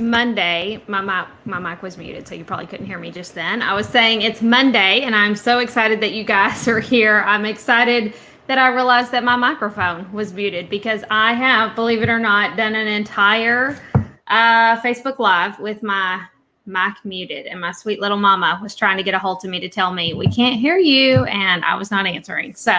Monday. My mic was muted, so you probably couldn't hear me just then. I was saying it's Monday, and I'm so excited that you guys are here. I'm excited that I realized that my microphone was muted because I have, believe it or not, done an entire Facebook Live with my mic muted, and my sweet little mama was trying to get a hold of me to tell me we can't hear you, and I was not answering. So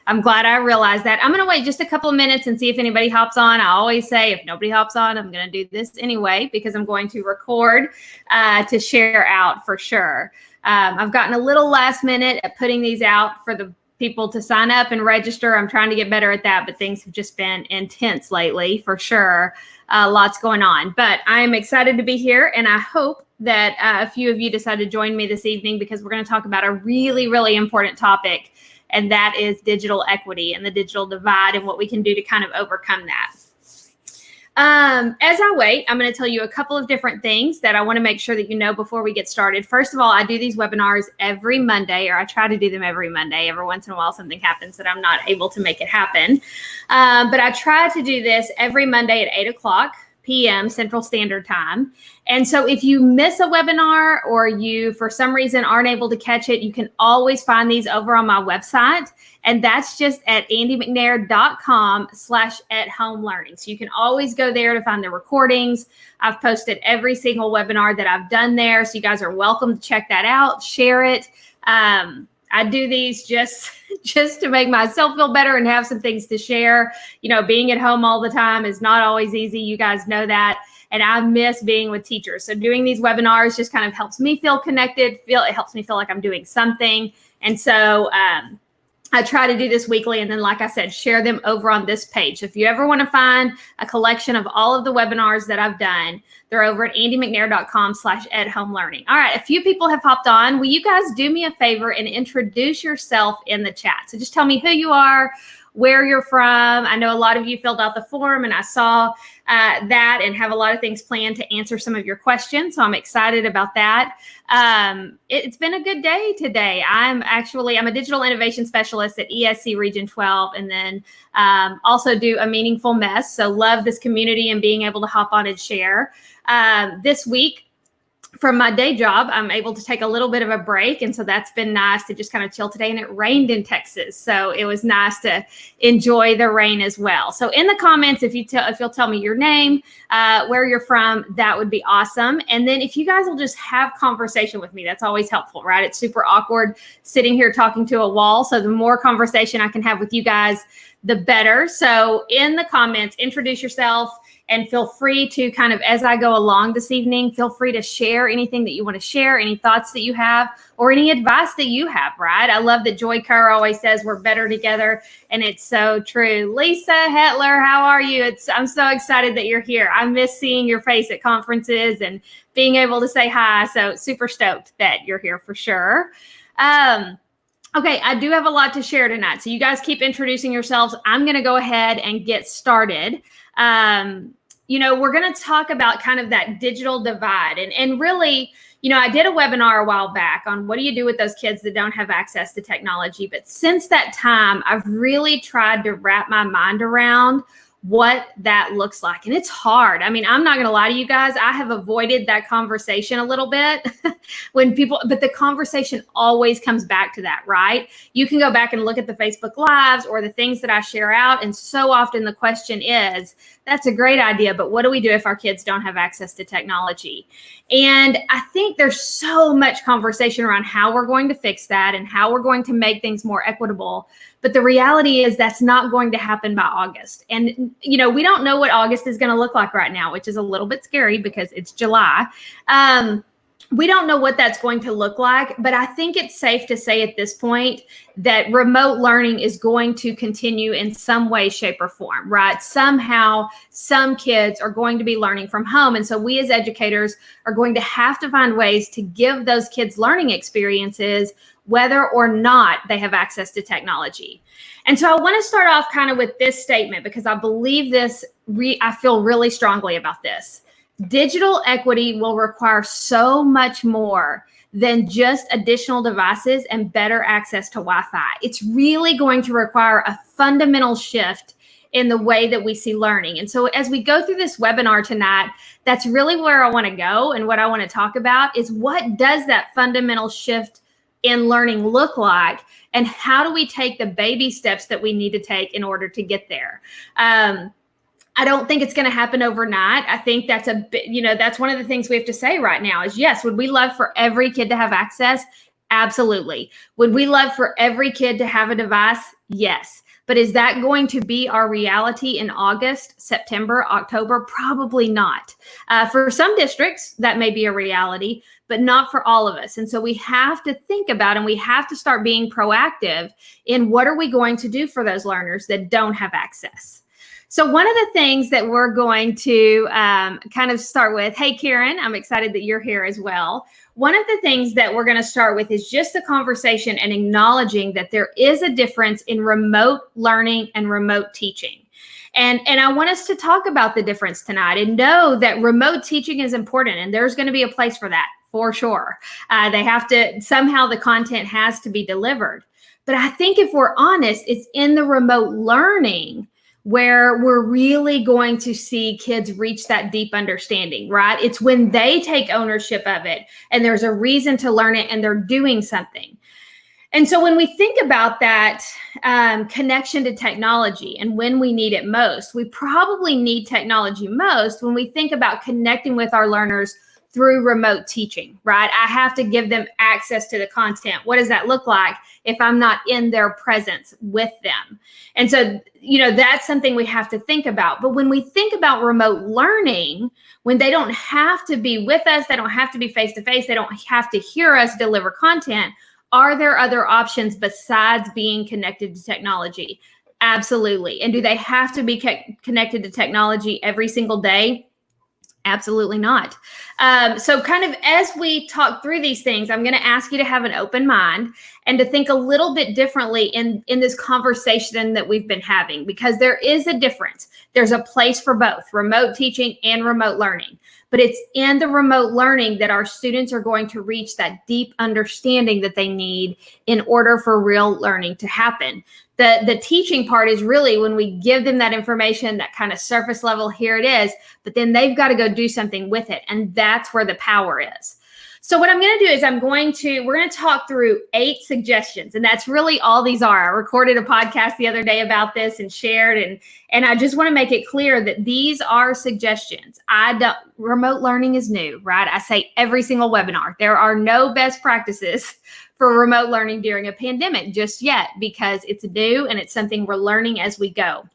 I'm glad I realized that. I'm going to wait just a couple of minutes and see if anybody hops on. I always say if nobody hops on, I'm going to do this anyway because I'm going to record to share out for sure. I've gotten a little last minute at putting these out for the people to sign up and register. I'm trying to get better at that, but things have just been intense lately for sure. Lots going on, but I'm excited to be here, and I hope that a few of you decided to join me this evening because we're going to talk about a really, really important topic, and that is digital equity and the digital divide and what we can do to kind of overcome that. As I wait, I'm going to tell you a couple of different things that I want to make sure that you know before we get started. First of all, I do these webinars every Monday, or I try to do them every Monday. Every once in a while, something happens that I'm not able to make it happen. But I try to do this every Monday at 8:00 p.m. Central Standard Time. And so if you miss a webinar or you, for some reason, aren't able to catch it, you can always find these over on my website. And that's just at andymcnair.com/at-home-learning. So you can always go there to find the recordings. I've posted every single webinar that I've done there. So you guys are welcome to check that out, share it. I do these just to make myself feel better and have some things to share. You know, being at home all the time is not always easy. You guys know that. And I miss being with teachers. So doing these webinars just kind of helps me feel connected. It helps me feel like I'm doing something. And so I try to do this weekly, and then, like I said, share them over on this page. If you ever want to find a collection of all of the webinars that I've done, they're over at andymcnair.com/at-home-learning. All right, a few people have hopped on. Will you guys do me a favor and introduce yourself in the chat? So just tell me who you are, where you're from. I know a lot of you filled out the form, and I saw that and have a lot of things planned to answer some of your questions. So I'm excited about that. It's been a good day today. I'm a digital innovation specialist at ESC Region 12, and then also do a meaningful mess. So love this community and being able to hop on and share. This week, from my day job, I'm able to take a little bit of a break. And so that's been nice to just kind of chill today. And it rained in Texas, so it was nice to enjoy the rain as well. So in the comments, if you'll tell me your name, where you're from, that would be awesome. And then if you guys will just have conversation with me, that's always helpful, right? It's super awkward sitting here talking to a wall. So the more conversation I can have with you guys, the better. So in the comments, introduce yourself. And feel free to kind of, as I go along this evening, feel free to share anything that you want to share, any thoughts that you have, or any advice that you have, right? I love that Joy Kerr always says we're better together, and it's so true. Lisa Hetler, how are you? I'm so excited that you're here. I miss seeing your face at conferences and being able to say hi, so super stoked that you're here for sure. Okay, I do have a lot to share tonight, so you guys keep introducing yourselves. I'm going to go ahead and get started. We're going to talk about kind of that digital divide. And really, I did a webinar a while back on what do you do with those kids that don't have access to technology. But since that time, I've really tried to wrap my mind around what that looks like. And it's hard. I mean, I'm not going to lie to you guys. I have avoided that conversation a little bit but the conversation always comes back to that, right? You can go back and look at the Facebook Lives or the things that I share out. And so often the question is, that's a great idea, but what do we do if our kids don't have access to technology? And I think there's so much conversation around how we're going to fix that and how we're going to make things more equitable. But the reality is that's not going to happen by August. And, we don't know what August is going to look like right now, which is a little bit scary because it's July. We don't know what that's going to look like, but I think it's safe to say at this point that remote learning is going to continue in some way, shape, or form, right? Somehow, some kids are going to be learning from home. And so we as educators are going to have to find ways to give those kids learning experiences, whether or not they have access to technology. And so I want to start off kind of with this statement because I believe this, I feel really strongly about this. Digital equity will require so much more than just additional devices and better access to Wi-Fi. It's really going to require a fundamental shift in the way that we see learning. And so as we go through this webinar tonight, that's really where I want to go. And what I want to talk about is, what does that fundamental shift in learning look like, and how do we take the baby steps that we need to take in order to get there? I don't think it's going to happen overnight. I think that's a bit, that's one of the things we have to say right now is, yes, would we love for every kid to have access? Absolutely. Would we love for every kid to have a device? Yes. But is that going to be our reality in August, September, October? Probably not. For some districts, that may be a reality, but not for all of us. And so we have to think about, and we have to start being proactive in, what are we going to do for those learners that don't have access? So one of the things that we're going to kind of start with, hey, Karen, I'm excited that you're here as well. One of the things that we're going to start with is just the conversation and acknowledging that there is a difference in remote learning and remote teaching. And I want us to talk about the difference tonight, and know that remote teaching is important, and there's going to be a place for that for sure. They have to, somehow the content has to be delivered. But I think if we're honest, it's in the remote learning where we're really going to see kids reach that deep understanding, right? It's when they take ownership of it and there's a reason to learn it and they're doing something. And so when we think about that connection to technology and when we need it most, we probably need technology most when we think about connecting with our learners through remote teaching, right? I have to give them access to the content. What does that look like if I'm not in their presence with them? And so, that's something we have to think about. But when we think about remote learning, when they don't have to be with us, they don't have to be face-to-face, they don't have to hear us deliver content, are there other options besides being connected to technology? Absolutely. And do they have to be connected to technology every single day? Absolutely not. So kind of as we talk through these things, I'm going to ask you to have an open mind and to think a little bit differently in this conversation that we've been having, because there is a difference. There's a place for both remote teaching and remote learning. But it's in the remote learning that our students are going to reach that deep understanding that they need in order for real learning to happen. The teaching part is really when we give them that information, that kind of surface level, here it is, but then they've got to go do something with it. And that's where the power is. So what I'm going to do is we're going to talk through 8 suggestions, and that's really all these are. I recorded a podcast the other day about this and shared, and I just want to make it clear that these are suggestions. Remote learning is new, right? I say every single webinar, there are no best practices for remote learning during a pandemic just yet, because it's new and it's something we're learning as we go.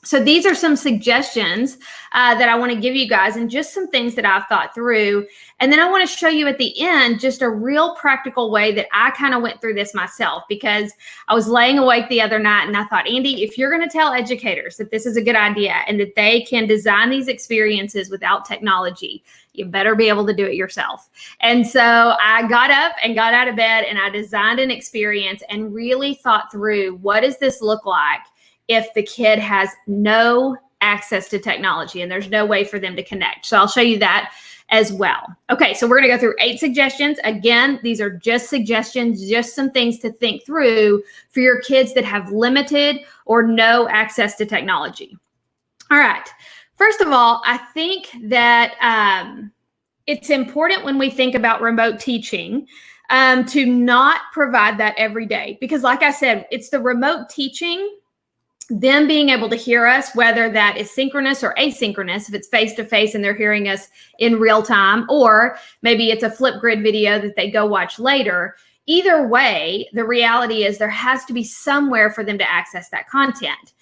So these are some suggestions that I want to give you guys, and just some things that I've thought through. And then I want to show you at the end just a real practical way that I kind of went through this myself, because I was laying awake the other night and I thought, Andy, if you're going to tell educators that this is a good idea and that they can design these experiences without technology, you better be able to do it yourself. And so I got up and got out of bed and I designed an experience and really thought through, what does this look like if the kid has no access to technology and there's no way for them to connect? So I'll show you that as well. Okay, so we're going to go through 8 suggestions. Again, these are just suggestions, just some things to think through for your kids that have limited or no access to technology. All right. First of all, I think that it's important when we think about remote teaching to not provide that every day, because like I said, it's the remote teaching, them being able to hear us, whether that is synchronous or asynchronous, if it's face-to-face and they're hearing us in real time, or maybe it's a Flipgrid video that they go watch later. Either way, the reality is there has to be somewhere for them to access that content.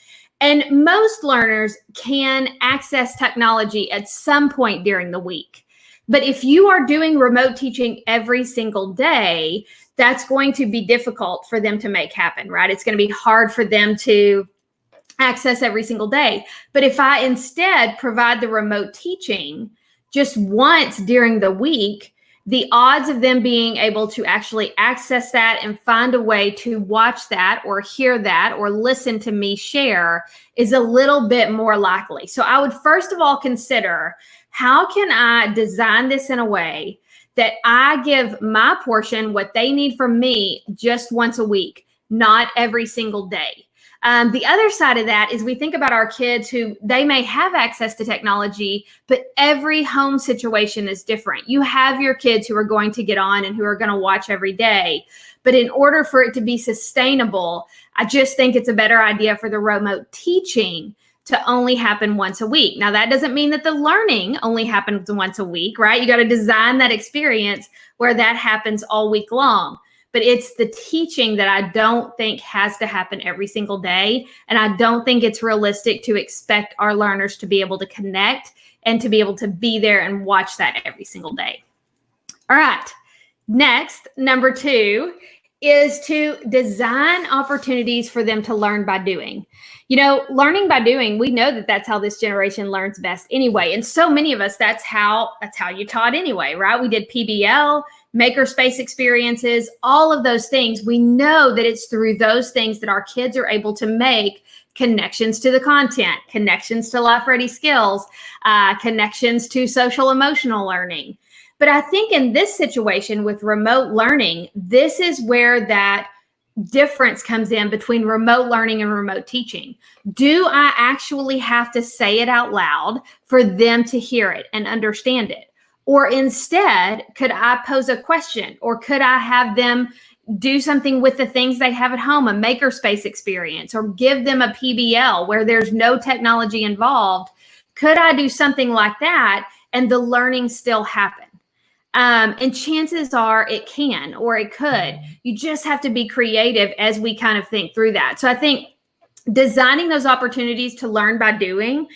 And most learners can access technology at some point during the week. But if you are doing remote teaching every single day, that's going to be difficult for them to make happen, right? It's going to be hard for them to access every single day. But if I instead provide the remote teaching just once during the week, the odds of them being able to actually access that and find a way to watch that or hear that or listen to me share is a little bit more likely. So I would first of all consider, how can I design this in a way that I give my portion, what they need from me, just once a week, not every single day? The other side of that is we think about our kids who they may have access to technology, but every home situation is different. You have your kids who are going to get on and who are going to watch every day. But in order for it to be sustainable, I just think it's a better idea for the remote teaching to only happen once a week. Now, that doesn't mean that the learning only happens once a week, right? You got to design that experience where that happens all week long. But it's the teaching that I don't think has to happen every single day. And I don't think it's realistic to expect our learners to be able to connect and to be able to be there and watch that every single day. All right. Next, number 2 is to design opportunities for them to learn by doing. You know, learning by doing, we know that that's how this generation learns best anyway. And so many of us, that's how you taught anyway, right? We did PBL, makerspace experiences, all of those things. We know that it's through those things that our kids are able to make connections to the content, connections to life-ready skills, connections to social emotional learning. But I think in this situation with remote learning, this is where that difference comes in between remote learning and remote teaching. Do I actually have to say it out loud for them to hear it and understand it? Or instead, could I pose a question, or could I have them do something with the things they have at home, a makerspace experience, or give them a PBL where there's no technology involved? Could I do something like that and the learning still happen? And chances are it can, or it could. You just have to be creative as we kind of think through that. So I think designing those opportunities to learn by doing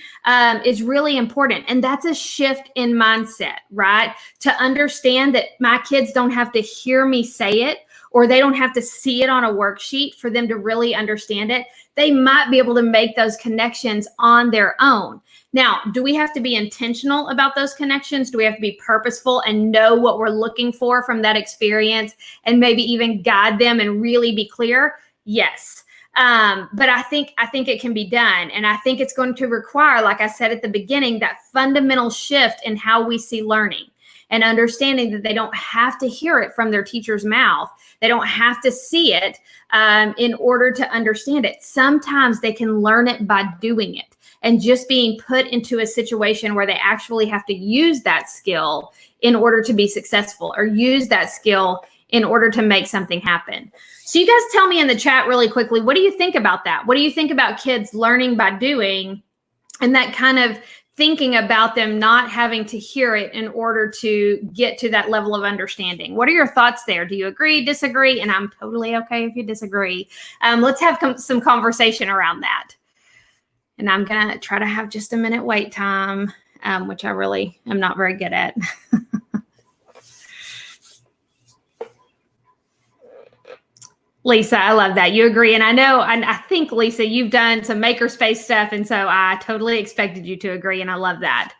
is really important. And that's a shift in mindset, right? To understand that my kids don't have to hear me say it, or they don't have to see it on a worksheet for them to really understand it. They might be able to make those connections on their own. Now, do we have to be intentional about those connections? Do we have to be purposeful and know what we're looking for from that experience and maybe even guide them and really be clear? Yes. But I think it can be done. And I think it's going to require, like I said at the beginning, that fundamental shift in how we see learning and understanding that they don't have to hear it from their teacher's mouth. They don't have to see it in order to understand it. Sometimes they can learn it by doing it and just being put into a situation where they actually have to use that skill in order to be successful, or use that skill in order to make something happen. So you guys tell me in the chat really quickly, what do you think about that? What do you think about kids learning by doing, and that kind of thinking about them not having to hear it in order to get to that level of understanding? What are your thoughts there? Do you agree, disagree? And I'm totally okay if you disagree. Let's have some conversation around that. And I'm going to try to have just a minute wait time, which I really am not very good at. Lisa, I love that. You agree. And I know, and I think, Lisa, you've done some makerspace stuff. And so I totally expected you to agree. And I love that.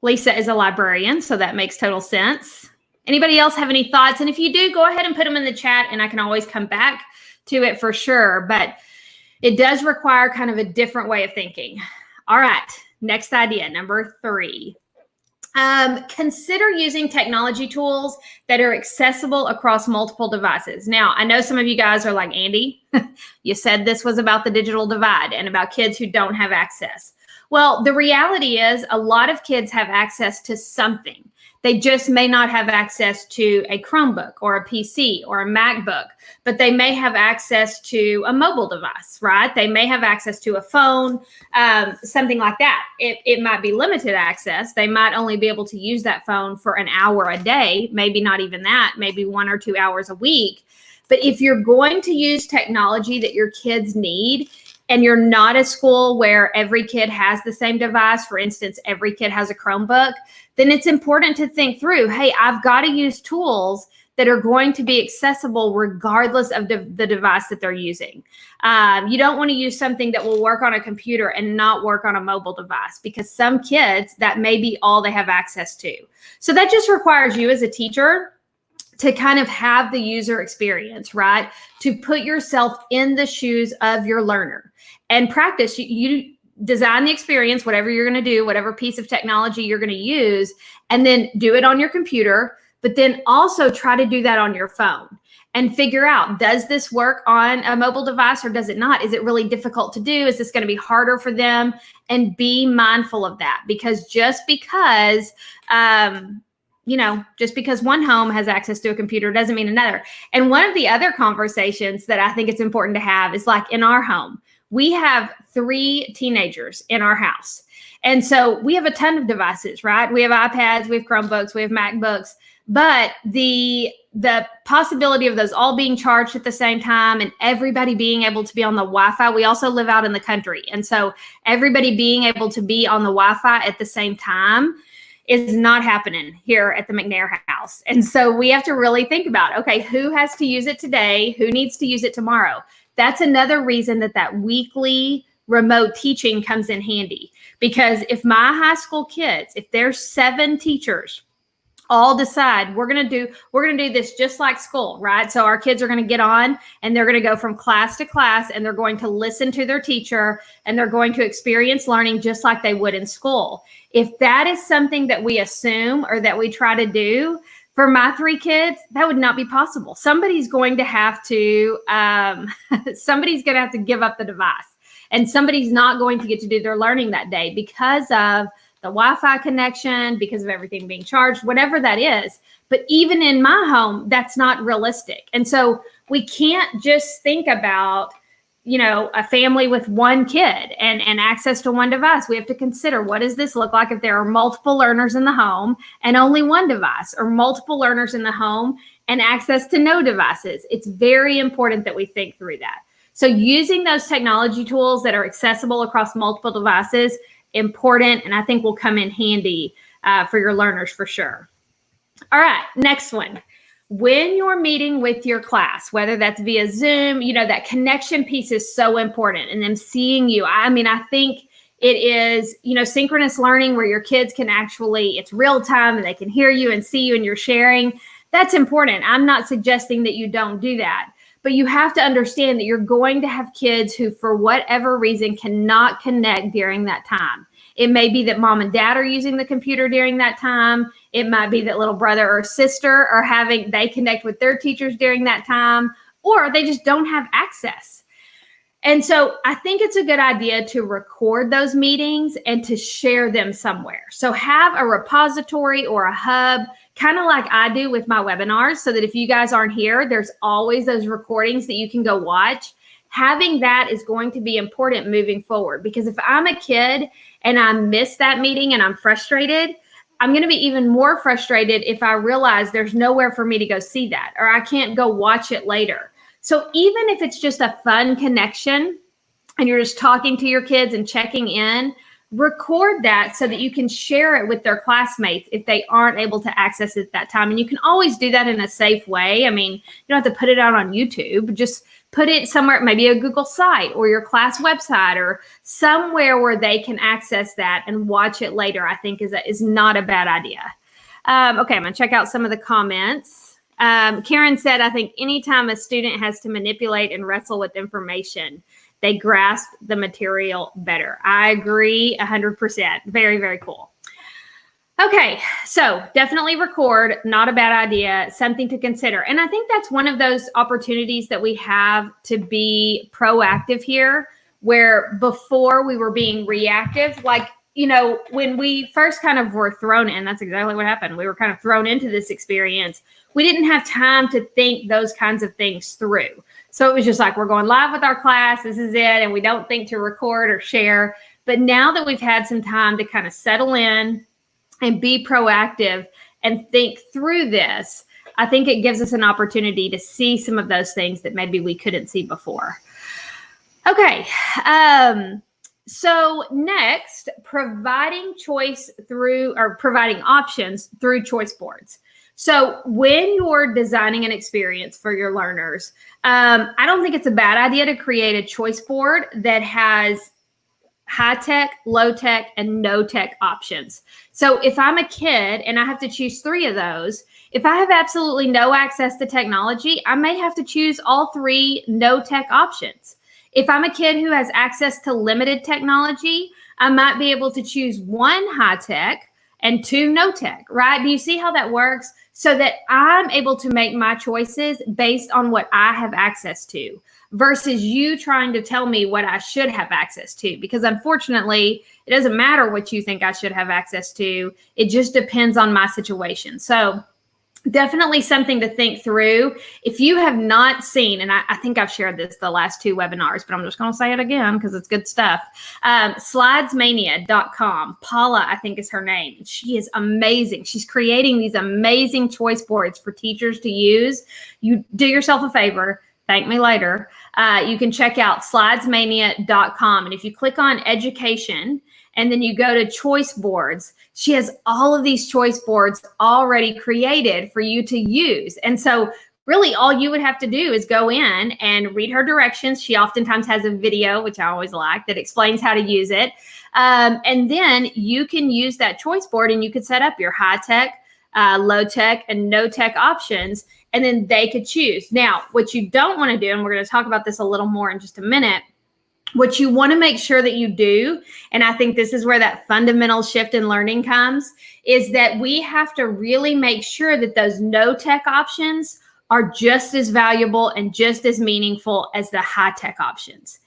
Lisa is a librarian, so that makes total sense. Anybody else have any thoughts? And if you do, go ahead and put them in the chat, and I can always come back to it for sure. But it does require kind of a different way of thinking. All right. Next idea, number 3. Consider using technology tools that are accessible across multiple devices. Now, I know some of you guys are like, Andy, you said this was about the digital divide and about kids who don't have access. Well, the reality is a lot of kids have access to something. They just may not have access to a Chromebook or a PC or a MacBook, but they may have access to a mobile device, right? They may have access to a phone, something like that. It might be limited access. They might only be able to use that phone for an hour a day, maybe not even that, maybe 1 or 2 hours a week. But if you're going to use technology that your kids need, and you're not a school where every kid has the same device, for instance, every kid has a Chromebook, then it's important to think through, hey, I've got to use tools that are going to be accessible regardless of the device that they're using. You don't want to use something that will work on a computer and not work on a mobile device, because some kids, that may be all they have access to. So that just requires you as a teacher to kind of have the user experience, right? To put yourself in the shoes of your learner and practice. You design the experience, whatever you're going to do, whatever piece of technology you're going to use, and then do it on your computer. but then also try to do that on your phone and figure out, does this work on a mobile device or does it not? Is it really difficult to do? Is this going to be harder for them? And be mindful of that, because just because one home has access to a computer doesn't mean another. And one of the other conversations that I think it's important to have is, like, in our home, we have 3 teenagers in our house. And so we have a ton of devices, right? We have iPads, we have Chromebooks, we have MacBooks, but the possibility of those all being charged at the same time and everybody being able to be on the Wi-Fi. We also live out in the country. And so everybody being able to be on the Wi-Fi at the same time is not happening here at the McNair house. And so we have to really think about, okay, who has to use it today? Who needs to use it tomorrow? That's another reason that weekly remote teaching comes in handy. Because if my high school kids, if there's 7 teachers, all decide we're going to do this just like school, right? So our kids are going to get on and they're going to go from class to class and they're going to listen to their teacher and they're going to experience learning just like they would in school. If that is something that we assume or that we try to do for my 3 kids, that would not be possible. Somebody's going to have to give up the device, and somebody's not going to get to do their learning that day because of the Wi-Fi connection, because of everything being charged, whatever that is. But even in my home, that's not realistic. And so we can't just think about, a family with 1 kid and access to 1 device. We have to consider, what does this look like if there are multiple learners in the home and only 1 device, or multiple learners in the home and access to no devices? It's very important that we think through that. So using those technology tools that are accessible across multiple devices, important, and I think will come in handy for your learners for sure. All right, next one. When you're meeting with your class, whether that's via Zoom, that connection piece is so important, and them seeing you. I think it is, synchronous learning where your kids can it's real time and they can hear you and see you and you're sharing. That's important. I'm not suggesting that you don't do that. But you have to understand that you're going to have kids who, for whatever reason, cannot connect during that time. It may be that mom and dad are using the computer during that time. It might be that little brother or sister they connect with their teachers during that time, or they just don't have access. And so I think it's a good idea to record those meetings and to share them somewhere. So have a repository or a hub, kind of like I do with my webinars, so that if you guys aren't here, there's always those recordings that you can go watch. Having that is going to be important moving forward, because if I'm a kid and I miss that meeting and I'm frustrated, I'm going to be even more frustrated if I realize there's nowhere for me to go see that, or I can't go watch it later. So even if it's just a fun connection and you're just talking to your kids and checking in, record that so that you can share it with their classmates if they aren't able to access it at that time. And you can always do that in a safe way. You don't have to put it out on YouTube. Just put it somewhere, maybe a Google site or your class website or somewhere where they can access that and watch it later, I think is not a bad idea. Okay, I'm going to check out some of the comments. Karen said, I think anytime a student has to manipulate and wrestle with information, they grasp the material better. I agree 100%. Very, very cool. Okay, so definitely record, not a bad idea, something to consider. And I think that's one of those opportunities that we have to be proactive here, where before we were being reactive, when we first kind of were thrown in, that's exactly what happened. We were kind of thrown into this experience. We didn't have time to think those kinds of things through. So it was just like, we're going live with our class, this is it, and we don't think to record or share. But now that we've had some time to kind of settle in and be proactive and think through this, I think it gives us an opportunity to see some of those things that maybe we couldn't see before. Okay. So next, providing options through choice boards. So when you're designing an experience for your learners, I don't think it's a bad idea to create a choice board that has high tech, low tech, and no tech options. So if I'm a kid and I have to choose 3 of those, if I have absolutely no access to technology, I may have to choose all 3 no tech options. If I'm a kid who has access to limited technology, I might be able to choose 1 high tech and 2 no tech, right? Do you see how that works? So that I'm able to make my choices based on what I have access to versus you trying to tell me what I should have access to. Because unfortunately, it doesn't matter what you think I should have access to. It just depends on my situation. So definitely something to think through. If you have not seen, and I think I've shared this the last 2 webinars, but I'm just going to say it again because it's good stuff. Slidesmania.com. Paula, I think is her name. She is amazing. She's creating these amazing choice boards for teachers to use. You do yourself a favor. Thank me later. You can check out slidesmania.com. And if you click on education, and then you go to choice boards, she has all of these choice boards already created for you to use. And so really all you would have to do is go in and read her directions. She oftentimes has a video, which I always like, that explains how to use it. And then you can use that choice board and you could set up your high tech, low tech, and no tech options, and then they could choose. Now, what you don't want to do, and we're going to talk about this a little more in just a minute, what you want to make sure that you do, and I think this is where that fundamental shift in learning comes, is that we have to really make sure that those no tech options are just as valuable and just as meaningful as the high tech options.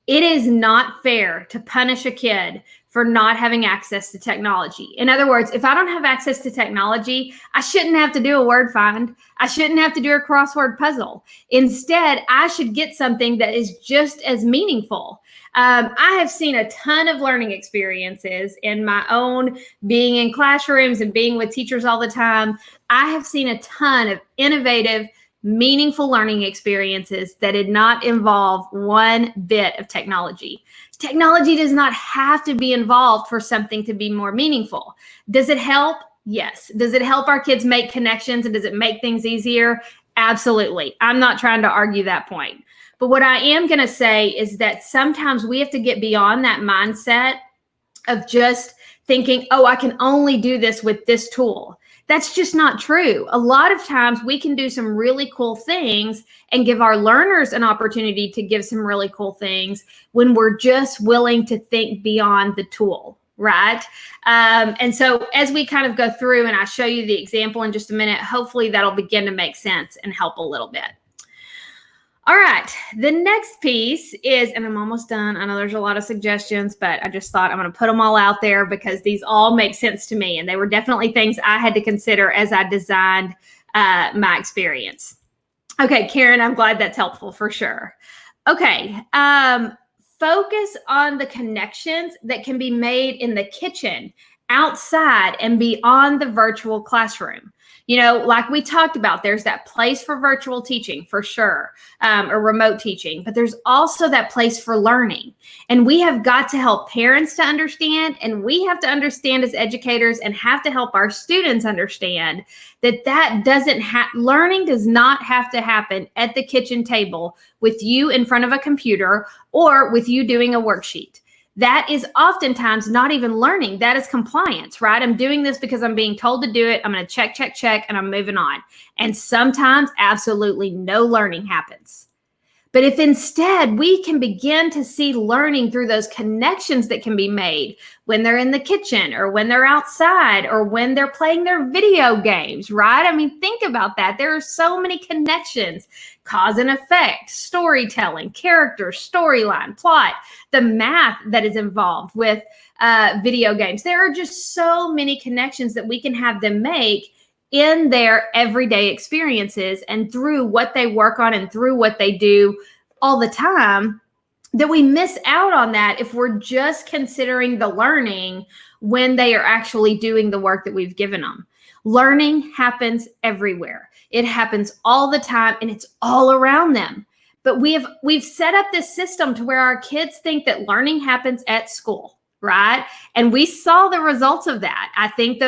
It is not fair to punish a kid for not having access to technology. In other words, if I don't have access to technology, I shouldn't have to do a word find. I shouldn't have to do a crossword puzzle. Instead, I should get something that is just as meaningful. I have seen a ton of learning experiences in my own being in classrooms and being with teachers all the time. I have seen a ton of innovative, meaningful learning experiences that did not involve one bit of technology. Technology does not have to be involved for something to be more meaningful. Does it help? Yes. Does it help our kids make connections and does it make things easier? Absolutely. I'm not trying to argue that point. But what I am going to say is that sometimes we have to get beyond that mindset of just thinking, oh, I can only do this with this tool. That's just not true. A lot of times we can do some really cool things and give our learners an opportunity to give some really cool things when we're just willing to think beyond the tool, right? And so as we kind of go through and I show you the example in just a minute, hopefully that'll begin to make sense and help a little bit. All right, the next piece is, and I'm almost done. I know there's a lot of suggestions, but I just thought I'm going to put them all out there because these all make sense to me. And they were definitely things I had to consider as I designed my experience. Okay, Karen, I'm glad that's helpful for sure. Okay, focus on the connections that can be made in the kitchen, outside, and beyond the virtual classroom. You know, like we talked about, there's that place for virtual teaching for sure, or remote teaching, but there's also that place for learning. And we have got to help parents to understand, and we have to understand as educators and have to help our students understand that learning does not have to happen at the kitchen table with you in front of a computer or with you doing a worksheet. That is oftentimes not even learning. That is compliance, right? I'm doing this because I'm being told to do it. I'm going to check, and I'm moving on. And sometimes absolutely no learning happens. But if instead we can begin to see learning through those connections that can be made when they're in the kitchen or when they're outside or when they're playing their video games, right? I mean, think about that. There are so many connections, cause and effect, storytelling, character, storyline, plot, the math that is involved with video games. There are just so many connections that we can have them make in their everyday experiences and through what they work on and through what they do all the time, that we miss out on that if we're just considering the learning when they are actually doing the work that we've given them. Learning happens everywhere. It happens all the time and it's all around them. But we've set up this system to where our kids think that learning happens at school. Right. And we saw the results of that. I think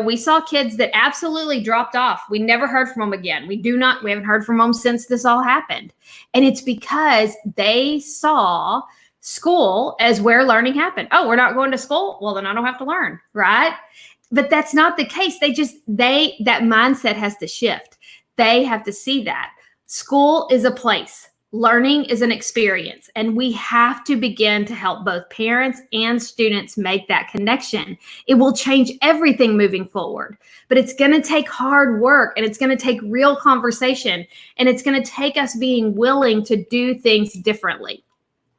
we saw kids that absolutely dropped off. We never heard from them again. We haven't heard from them since this all happened. And it's because they saw school as where learning happened. Oh, we're not going to school. Well, then I don't have to learn. Right. But that's not the case. That mindset has to shift. They have to see that school is a place. Learning is an experience, and we have to begin to help both parents and students make that connection. It will change everything moving forward, but it's going to take hard work, and it's going to take real conversation, and it's going to take us being willing to do things differently.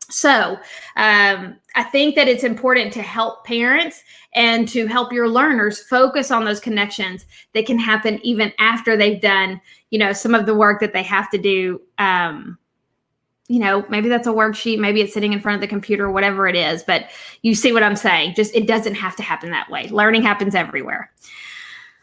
So I think that it's important to help parents and to help your learners focus on those connections that can happen even after they've done, some of the work that they have to do. Maybe that's a worksheet, maybe it's sitting in front of the computer, whatever it is, but you see what I'm saying. Just, it doesn't have to happen that way. Learning happens everywhere.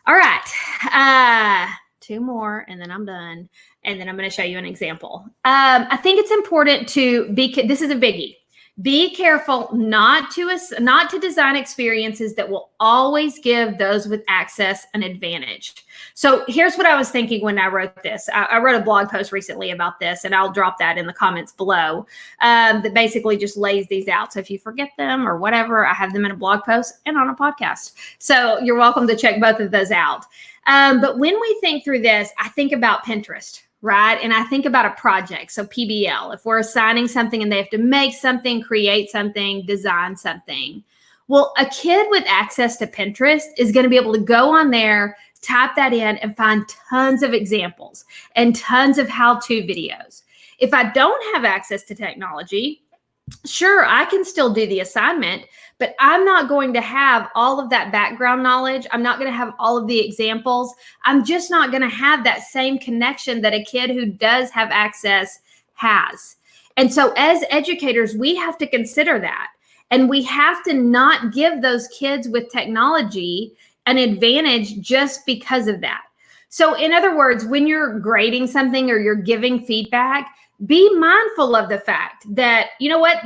All right. 2 more and then I'm done. And then I'm going to show you an example. I think it's important this is a biggie. Be careful not to design experiences that will always give those with access an advantage. So here's what I was thinking when I wrote this. I wrote a blog post recently about this, and I'll drop that in the comments below, that basically just lays these out. So if you forget them or whatever, I have them in a blog post and on a podcast. So you're welcome to check both of those out. But when we think through this, I think about Pinterest, right? And I think about a project. So PBL, if we're assigning something and they have to make something, create something, design something. Well, a kid with access to Pinterest is going to be able to go on there, type that in, and find tons of examples and tons of how-to videos. If I don't have access to technology, sure, I can still do the assignment, but I'm not going to have all of that background knowledge. I'm not going to have all of the examples. I'm just not going to have that same connection that a kid who does have access has. And so as educators, we have to consider that. And we have to not give those kids with technology an advantage just because of that. So in other words, when you're grading something or you're giving feedback, be mindful of the fact that,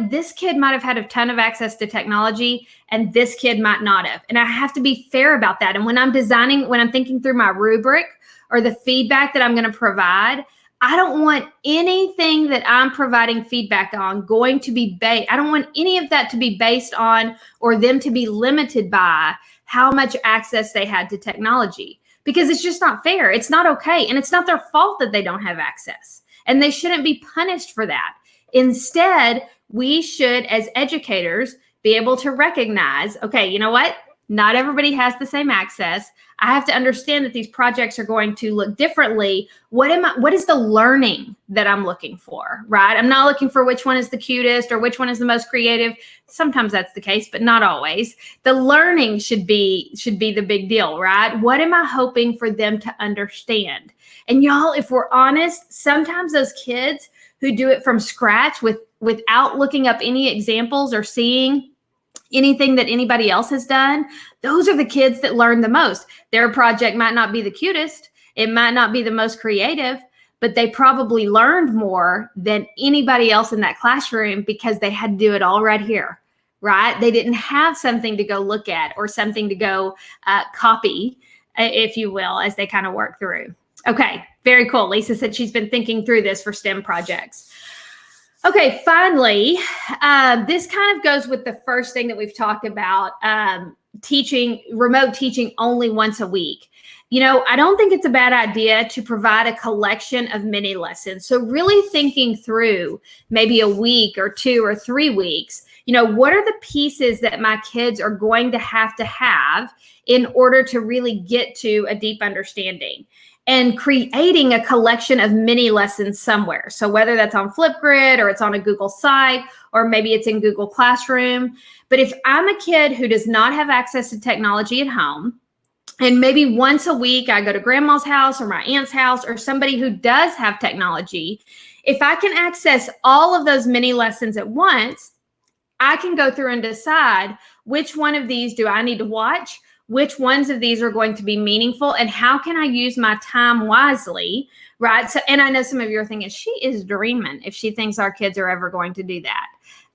this kid might have had a ton of access to technology and this kid might not have. And I have to be fair about that. And when I'm thinking through my rubric or the feedback that I'm going to provide, I don't want anything that I'm providing feedback on going to be I don't want any of that to be based on or them to be limited by how much access they had to technology, because it's just not fair. It's not okay. And it's not their fault that they don't have access. And they shouldn't be punished for that. Instead, we should, as educators, be able to recognize, okay, you know what? Not everybody has the same access. I have to understand that these projects are going to look differently. What is the learning that I'm looking for, right? I'm not looking for which one is the cutest or which one is the most creative. Sometimes that's the case, but not always. The learning should be the big deal, right? What am I hoping for them to understand? And y'all, if we're honest, sometimes those kids who do it from scratch without looking up any examples or seeing anything that anybody else has done, those are the kids that learn the most. Their project might not be the cutest. It might not be the most creative, but they probably learned more than anybody else in that classroom because they had to do it all right here, right? They didn't have something to go look at or something to go copy, if you will, as they kind of work through. Okay, very cool. Lisa said she's been thinking through this for STEM projects. Okay, finally, this kind of goes with the first thing that we've talked about, remote teaching only once a week. I don't think it's a bad idea to provide a collection of mini lessons. So really thinking through maybe a week or 2 or 3 weeks, what are the pieces that my kids are going to have in order to really get to a deep understanding? And creating a collection of mini lessons somewhere. So whether that's on Flipgrid or it's on a Google site, or maybe it's in Google Classroom. But if I'm a kid who does not have access to technology at home, and maybe once a week I go to grandma's house or my aunt's house or somebody who does have technology, if I can access all of those mini lessons at once, I can go through and decide which one of these do I need to watch, which ones of these are going to be meaningful, and how can I use my time wisely, right? So, and I know some of you are thinking, she is dreaming if she thinks our kids are ever going to do that.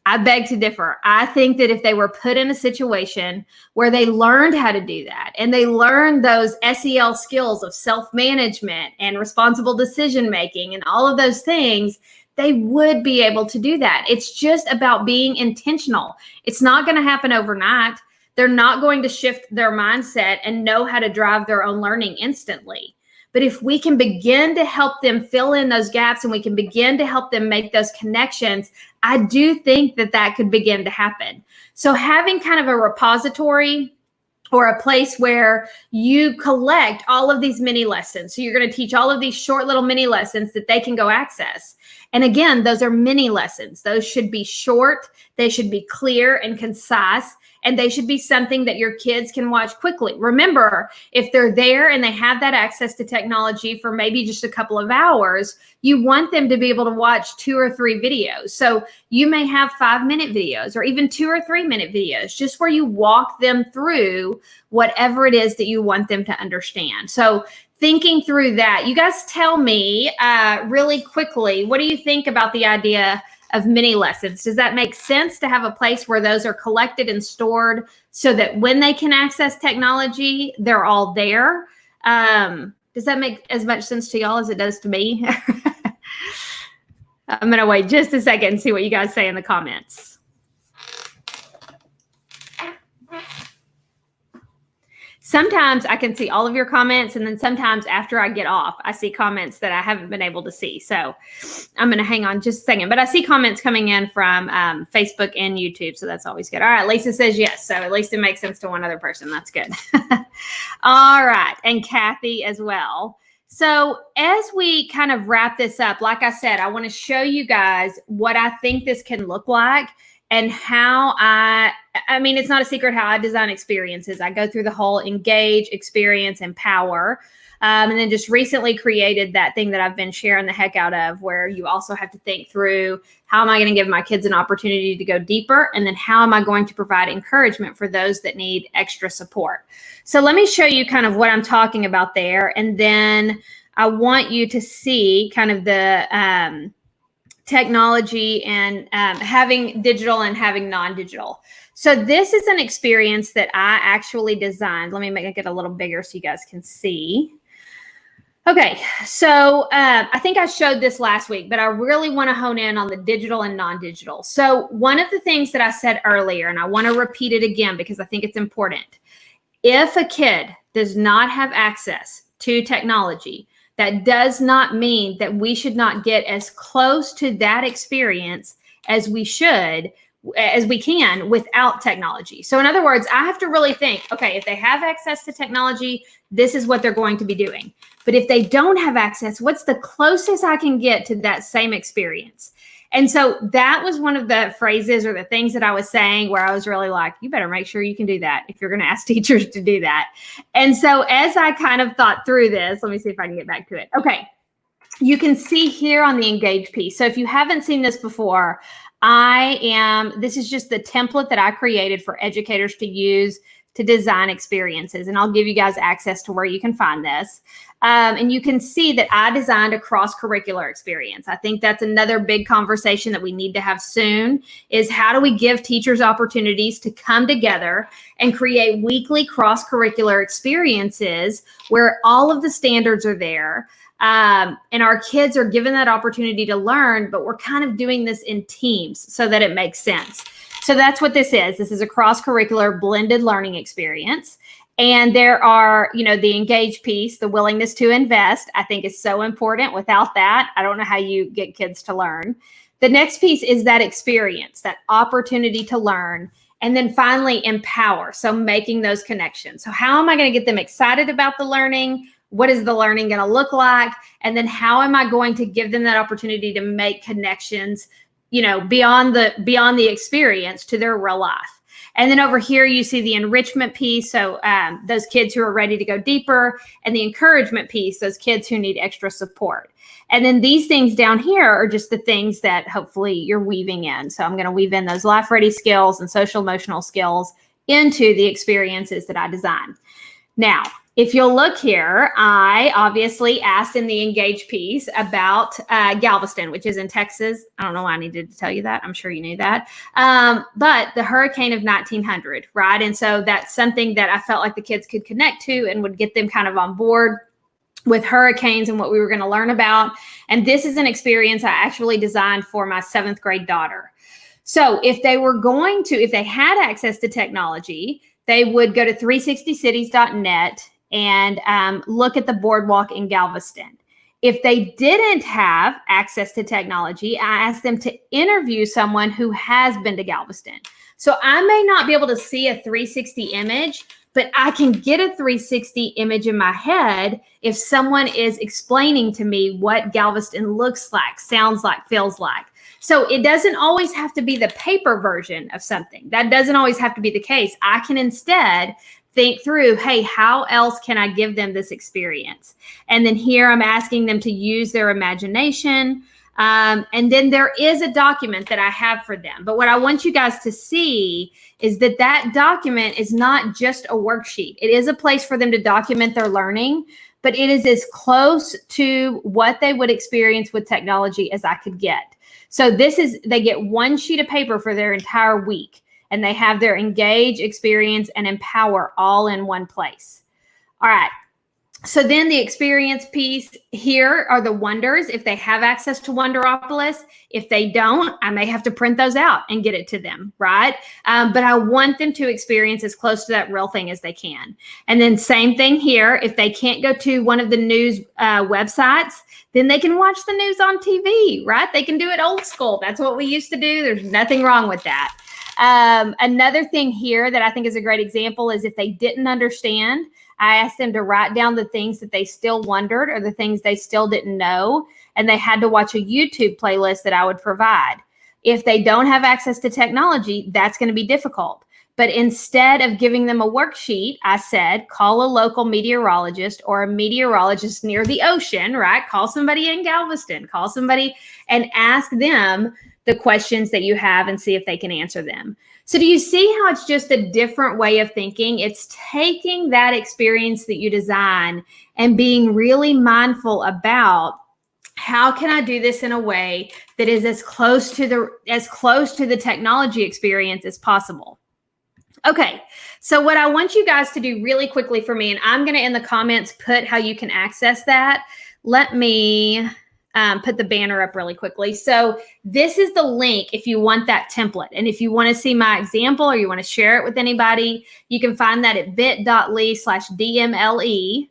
I beg to differ. I think that if they were put in a situation where they learned how to do that, and they learned those SEL skills of self-management and responsible decision-making and all of those things, they would be able to do that. It's just about being intentional. It's not going to happen overnight. They're not going to shift their mindset and know how to drive their own learning instantly. But if we can begin to help them fill in those gaps and we can begin to help them make those connections, I do think that that could begin to happen. So having kind of a repository or a place where you collect all of these mini lessons. So you're going to teach all of these short little mini lessons that they can go access. And again, those are mini lessons. Those should be short. They should be clear and concise. And they should be something that your kids can watch quickly. Remember, if they're there and they have that access to technology for maybe just a couple of hours, you want them to be able to watch 2 or 3 videos. So you may have 5-minute videos or even 2 or 3-minute videos, just where you walk them through whatever it is that you want them to understand. So thinking through that, you guys tell me really quickly, what do you think about the idea of mini lessons? Does that make sense to have a place where those are collected and stored so that when they can access technology, they're all there? Does that make as much sense to y'all as it does to me? I'm going to wait just a second and see what you guys say in the comments. Sometimes I can see all of your comments, and then sometimes after I get off, I see comments that I haven't been able to see. So I'm going to hang on just a second. But I see comments coming in from Facebook and YouTube, so that's always good. All right, Lisa says yes. So at least it makes sense to one other person. That's good. All right, and Kathy as well. So as we kind of wrap this up, like I said, I want to show you guys what I think this can look like. And how I mean, it's not a secret how I design experiences. I go through the whole engage, experience, empower. And then just recently created that thing that I've been sharing the heck out of, where you also have to think through, how am I going to give my kids an opportunity to go deeper? And then how am I going to provide encouragement for those that need extra support? So let me show you kind of what I'm talking about there. And then I want you to see kind of the technology and having digital and having non-digital. So this is an experience that I actually designed. Let me make it a little bigger so you guys can see. Okay, so I think I showed this last week, but I really want to hone in on the digital and non-digital. So one of the things that I said earlier, and I want to repeat it again because I think it's important. If a kid does not have access to technology, that does not mean that we should not get as close to that experience as we should, as we can without technology. So in other words, I have to really think, okay, if they have access to technology, this is what they're going to be doing. But if they don't have access, what's the closest I can get to that same experience? And so that was one of the phrases or the things that I was saying where I was really like, you better make sure you can do that if you're going to ask teachers to do that. And so as I kind of thought through this, let me see if I can get back to it. Okay. You can see here on the engage piece. So if you haven't seen this before, this is just the template that I created for educators to use to design experiences. And I'll give you guys access to where you can find this. And you can see that I designed a cross-curricular experience. I think that's another big conversation that we need to have soon, is how do we give teachers opportunities to come together and create weekly cross-curricular experiences where all of the standards are there. And our kids are given that opportunity to learn, but we're kind of doing this in teams so that it makes sense. So that's what this is. This is a cross-curricular blended learning experience. And there are, the engage piece, the willingness to invest, I think is so important. Without that, I don't know how you get kids to learn. The next piece is that experience, that opportunity to learn. And then finally, empower. So making those connections. So how am I going to get them excited about the learning? What is the learning going to look like? And then how am I going to give them that opportunity to make connections, beyond the experience to their real life? And then over here, you see the enrichment piece. So those kids who are ready to go deeper, and the encouragement piece, those kids who need extra support. And then these things down here are just the things that hopefully you're weaving in. So I'm going to weave in those life ready skills and social emotional skills into the experiences that I design. Now, if you'll look here, I obviously asked in the engage piece about Galveston, which is in Texas. I don't know why I needed to tell you that. I'm sure you knew that. But the hurricane of 1900, right? And so that's something that I felt like the kids could connect to and would get them kind of on board with hurricanes and what we were going to learn about. And this is an experience I actually designed for my 7th grade daughter. So if they had access to technology, they would go to 360cities.net and look at the boardwalk in Galveston. If they didn't have access to technology, I asked them to interview someone who has been to Galveston. So I may not be able to see a 360 image, but I can get a 360 image in my head if someone is explaining to me what Galveston looks like, sounds like, feels like. So it doesn't always have to be the paper version of something. That doesn't always have to be the case. I can instead think through, hey, how else can I give them this experience? And then here I'm asking them to use their imagination. And then there is a document that I have for them. But what I want you guys to see is that that document is not just a worksheet. It is a place for them to document their learning, but it is as close to what they would experience with technology as I could get. So they get one sheet of paper for their entire week, and they have their engage, experience, and empower all in one place. All right. So then the experience piece here are the wonders. If they have access to Wonderopolis, if they don't, I may have to print those out and get it to them, right? But I want them to experience as close to that real thing as they can. And then same thing here. If they can't go to one of the news websites, then they can watch the news on TV, right? They can do it old school. That's what we used to do. There's nothing wrong with that. Another thing here that I think is a great example is if they didn't understand, I asked them to write down the things that they still wondered or the things they still didn't know, and they had to watch a YouTube playlist that I would provide. If they don't have access to technology, that's going to be difficult. But instead of giving them a worksheet, I said, call a local meteorologist or a meteorologist near the ocean, right? Call somebody in Galveston, call somebody and ask them the questions that you have and see if they can answer them. So do you see how it's just a different way of thinking? It's taking that experience that you design and being really mindful about how can I do this in a way that is as close to the technology experience as possible. Okay, so what I want you guys to do really quickly for me, and I'm going to in the comments put how you can access that. Let me put the banner up really quickly. So this is the link if you want that template. And if you want to see my example or you want to share it with anybody, you can find that at bit.ly/DMLE,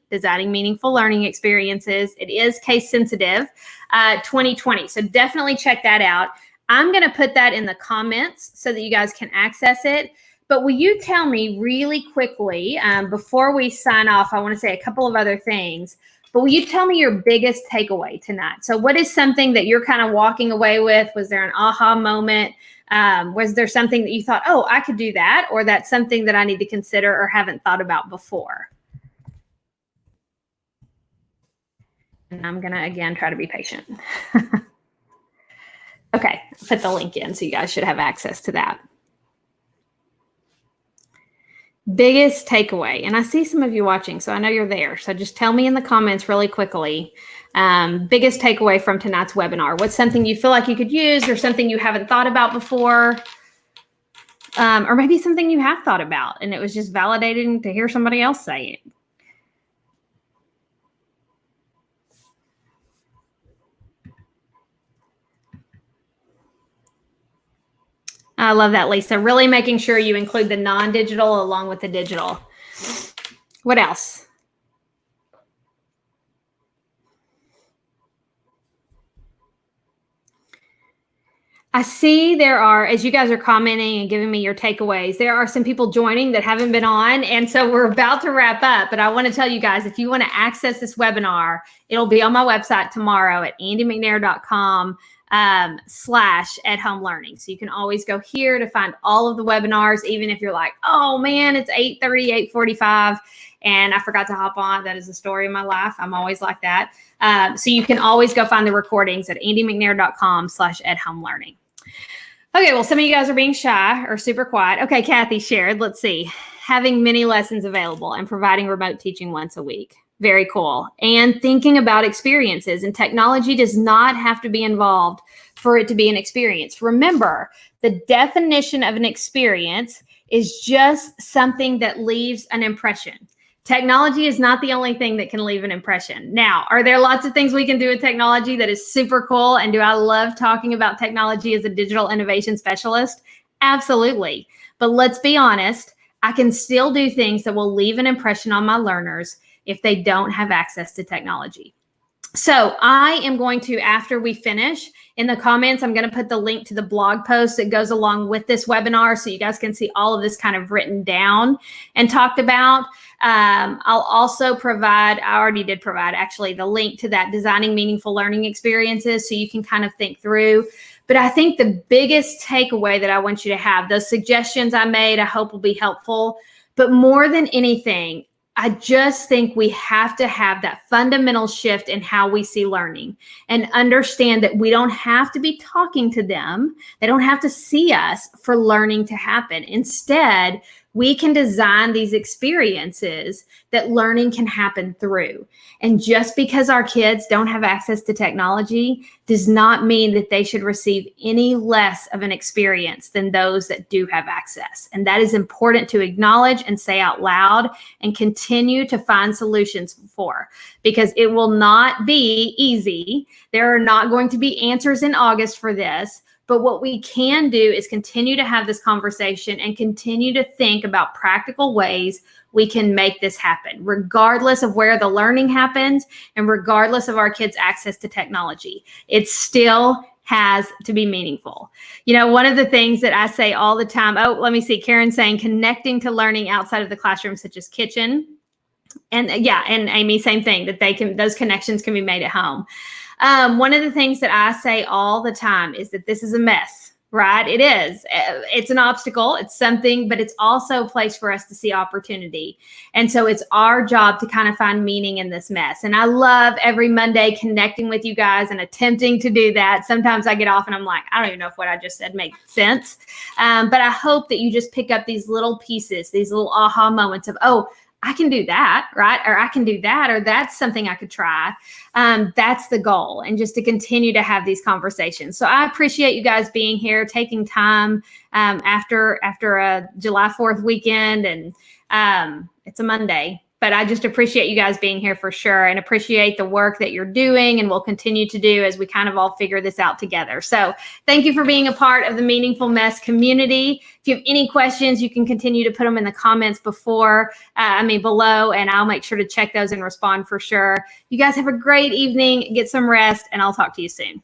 Designing Meaningful Learning Experiences. It is case sensitive, 2020. So definitely check that out. I'm going to put that in the comments so that you guys can access it. But will you tell me really quickly, before we sign off, I want to say a couple of other things. But will you tell me your biggest takeaway tonight? So what is something that you're kind of walking away with? Was there an aha moment? Was there something that you thought, oh, I could do that? Or that's something that I need to consider or haven't thought about before? And I'm going to, again, try to be patient. Okay, put the link in so you guys should have access to that. Biggest takeaway, and I see some of you watching, so I know you're there. So just tell me in the comments really quickly, biggest takeaway from tonight's webinar. What's something you feel like you could use or something you haven't thought about before? Or maybe something you have thought about and it was just validating to hear somebody else say it. I love that, Lisa. Really making sure you include the non-digital along with the digital. What else? I see there are, as you guys are commenting and giving me your takeaways, there are some people joining that haven't been on. And so we're about to wrap up, but I want to tell you guys, if you want to access this webinar, it'll be on my website tomorrow at andymcnair.com. /at-home learning. So you can always go here to find all of the webinars, even if you're like, oh man, it's 8:30, 8:45, and I forgot to hop on. That is the story of my life. I'm always like that. So you can always go find the recordings at andymcnair.com /at-home learning. Okay, well, some of you guys are being shy or super quiet. Okay, Kathy shared, let's see, having many lessons available and providing remote teaching once a week. Very cool. And thinking about experiences, and technology does not have to be involved for it to be an experience. Remember, the definition of an experience is just something that leaves an impression. Technology is not the only thing that can leave an impression. Now, are there lots of things we can do with technology that is super cool? And do I love talking about technology as a digital innovation specialist? Absolutely. But let's be honest, I can still do things that will leave an impression on my learners if they don't have access to technology. So I am going to, after we finish, in the comments, I'm going to put the link to the blog post that goes along with this webinar so you guys can see all of this kind of written down and talked about. I'll also provide, I already did provide actually, the link to that Designing Meaningful Learning Experiences so you can kind of think through. But I think the biggest takeaway that I want you to have, those suggestions I made, I hope will be helpful. But more than anything, I just think we have to have that fundamental shift in how we see learning and understand that we don't have to be talking to them. They don't have to see us for learning to happen. Instead, we can design these experiences that learning can happen through. And just because our kids don't have access to technology does not mean that they should receive any less of an experience than those that do have access. And that is important to acknowledge and say out loud and continue to find solutions for, because it will not be easy. There are not going to be answers in August for this. But what we can do is continue to have this conversation and continue to think about practical ways we can make this happen, regardless of where the learning happens and regardless of our kids' access to technology. It still has to be meaningful. You know, one of the things that I say all the time, oh, let me see, Karen's saying connecting to learning outside of the classroom, such as kitchen. And yeah, and Amy, same thing, that those connections can be made at home. One of the things that I say all the time is that this is a mess, right? It is. It's an obstacle. It's something, but it's also a place for us to see opportunity. And so it's our job to kind of find meaning in this mess. And I love every Monday connecting with you guys and attempting to do that. Sometimes I get off and I'm like, I don't even know if what I just said makes sense. But I hope that you just pick up these little pieces, these little aha moments of, oh, I can do that, right? Or I can do that, or that's something I could try. That's the goal, and just to continue to have these conversations. So I appreciate you guys being here, taking time after a July 4th weekend, and it's a Monday. But I just appreciate you guys being here for sure, and appreciate the work that you're doing and will continue to do as we kind of all figure this out together. So thank you for being a part of the Meaningful Mess community. If you have any questions, you can continue to put them in the comments below, and I'll make sure to check those and respond for sure. You guys have a great evening, get some rest, and I'll talk to you soon.